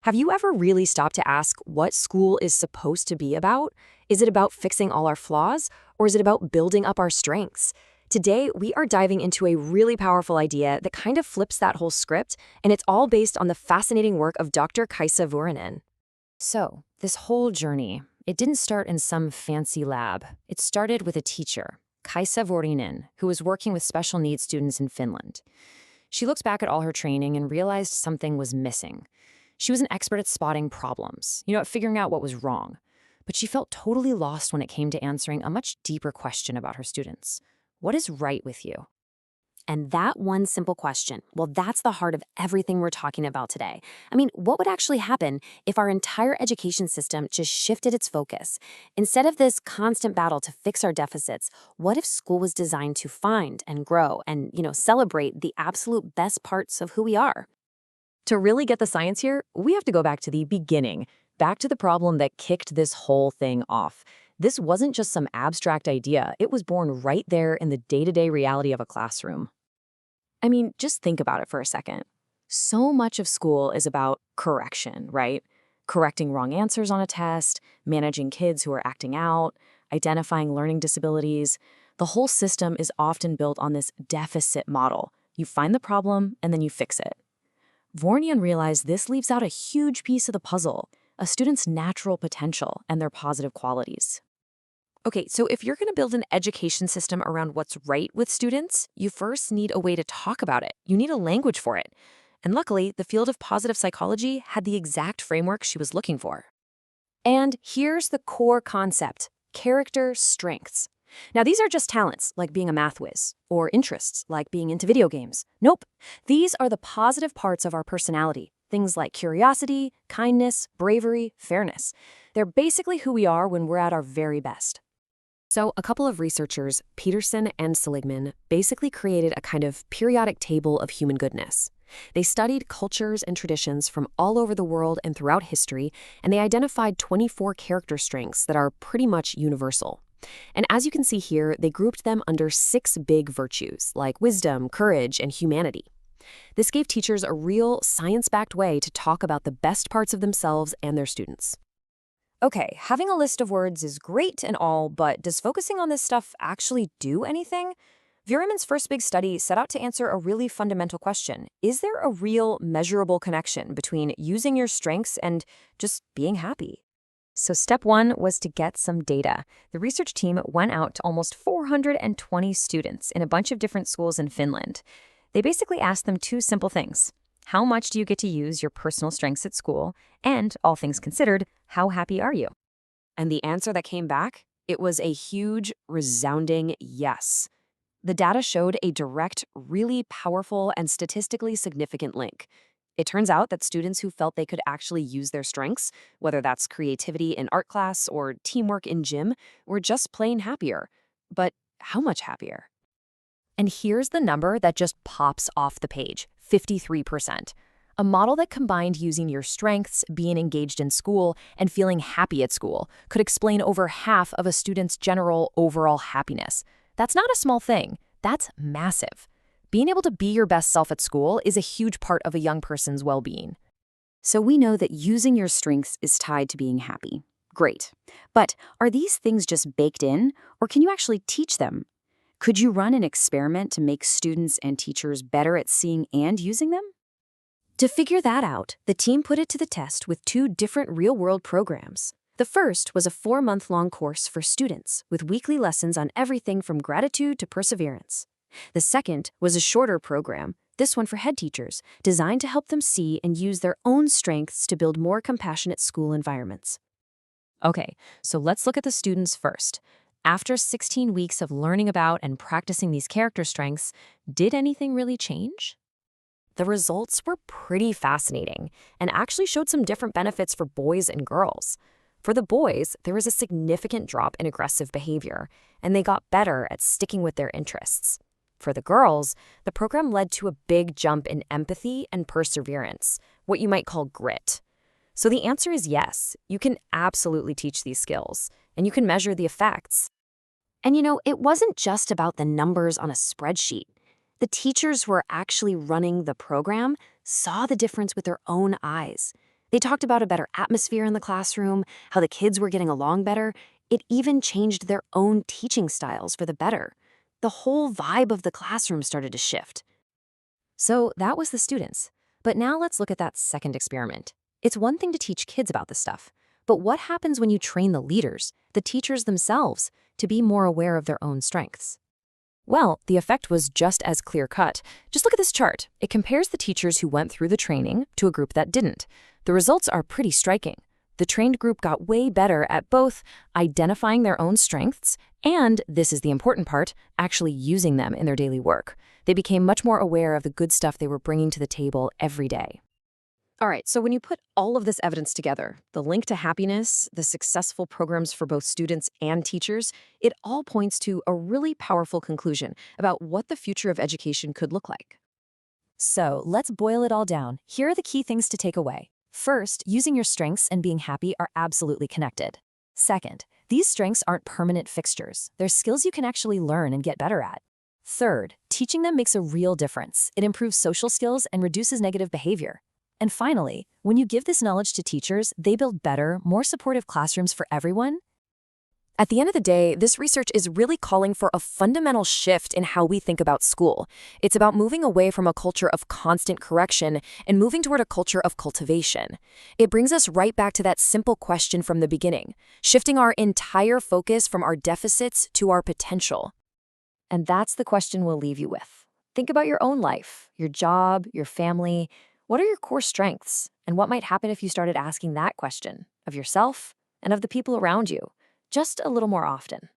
Have you ever really stopped to ask what school is supposed to be about? Is it about fixing all our flaws, or is it about building up our strengths? Today, we are diving into a really powerful idea that kind of flips that whole script, and it's all based on the fascinating work of Dr. Kaisa Vuorinen. So, this whole journey, it didn't start in some fancy lab. It started with a teacher, Kaisa Vuorinen, who was working with special needs students in Finland. She looks back at all her training and realized something was missing. She was an expert at spotting problems, at figuring out what was wrong. But she felt totally lost when it came to answering a much deeper question about her students. What is right with you? And that one simple question, well, that's the heart of everything we're talking about today. I mean, what would actually happen if our entire education system just shifted its focus? Instead of this constant battle to fix our deficits, what if school was designed to find and grow and, celebrate the absolute best parts of who we are? To really get the science here, we have to go back to the beginning, back to the problem that kicked this whole thing off. This wasn't just some abstract idea, it was born right there in the day-to-day reality of a classroom. I mean, just think about it for a second. So much of school is about correction, right? Correcting wrong answers on a test, managing kids who are acting out, identifying learning disabilities. The whole system is often built on this deficit model. You find the problem and then you fix it. Vornian realized this leaves out a huge piece of the puzzle, a student's natural potential and their positive qualities. Okay, so if you're going to build an education system around what's right with students, you first need a way to talk about it. You need a language for it. And luckily, the field of positive psychology had the exact framework she was looking for. And here's the core concept: character strengths. Now, these are just talents, like being a math whiz, or interests, like being into video games. Nope. These are the positive parts of our personality, things like curiosity, kindness, bravery, fairness. They're basically who we are when we're at our very best. So, a couple of researchers, Peterson and Seligman, basically created a kind of periodic table of human goodness. They studied cultures and traditions from all over the world and throughout history, and they identified 24 character strengths that are pretty much universal. And as you can see here, they grouped them under 6 big virtues, like wisdom, courage, and humanity. This gave teachers a real science-backed way to talk about the best parts of themselves and their students. Okay, having a list of words is great and all, but does focusing on this stuff actually do anything? Vuorinin's first big study set out to answer a really fundamental question. Is there a real, measurable connection between using your strengths and just being happy? So step 1 was to get some data. The research team went out to almost 420 students in a bunch of different schools in Finland. They basically asked them 2 simple things. How much do you get to use your personal strengths at school? And, all things considered, how happy are you? And the answer that came back? It was a huge, resounding yes. The data showed a direct, really powerful, and statistically significant link. It turns out that students who felt they could actually use their strengths, whether that's creativity in art class or teamwork in gym, were just plain happier. But how much happier? And here's the number that just pops off the page: 53%. A model that combined using your strengths, being engaged in school, and feeling happy at school could explain over half of a student's general overall happiness. That's not a small thing. That's massive. Being able to be your best self at school is a huge part of a young person's well-being. So we know that using your strengths is tied to being happy. Great. But are these things just baked in, or can you actually teach them? Could you run an experiment to make students and teachers better at seeing and using them? To figure that out, the team put it to the test with 2 different real-world programs. The first was a 4-month-long course for students with weekly lessons on everything from gratitude to perseverance. The second was a shorter program, this one for head teachers, designed to help them see and use their own strengths to build more compassionate school environments. Okay, so let's look at the students first. After 16 weeks of learning about and practicing these character strengths, did anything really change? The results were pretty fascinating and actually showed some different benefits for boys and girls. For the boys, there was a significant drop in aggressive behavior, and they got better at sticking with their interests. For the girls, the program led to a big jump in empathy and perseverance, what you might call grit. So the answer is yes, you can absolutely teach these skills, and you can measure the effects. And it wasn't just about the numbers on a spreadsheet. The teachers who were actually running the program saw the difference with their own eyes. They talked about a better atmosphere in the classroom, how the kids were getting along better. It even changed their own teaching styles for the better. The whole vibe of the classroom started to shift. So that was the students. But now let's look at that second experiment. It's one thing to teach kids about this stuff, but what happens when you train the leaders, the teachers themselves, to be more aware of their own strengths? Well, the effect was just as clear-cut. Just look at this chart. It compares the teachers who went through the training to a group that didn't. The results are pretty striking. The trained group got way better at both identifying their own strengths and, this is the important part, actually using them in their daily work. They became much more aware of the good stuff they were bringing to the table every day. All right, so when you put all of this evidence together, the link to happiness, the successful programs for both students and teachers, it all points to a really powerful conclusion about what the future of education could look like. So let's boil it all down. Here are the key things to take away. First, using your strengths and being happy are absolutely connected. Second, these strengths aren't permanent fixtures. They're skills you can actually learn and get better at. Third, teaching them makes a real difference. It improves social skills and reduces negative behavior. And finally, when you give this knowledge to teachers, they build better, more supportive classrooms for everyone. At the end of the day, this research is really calling for a fundamental shift in how we think about school. It's about moving away from a culture of constant correction and moving toward a culture of cultivation. It brings us right back to that simple question from the beginning, shifting our entire focus from our deficits to our potential. And that's the question we'll leave you with. Think about your own life, your job, your family. What are your core strengths? And what might happen if you started asking that question of yourself and of the people around you, just a little more often?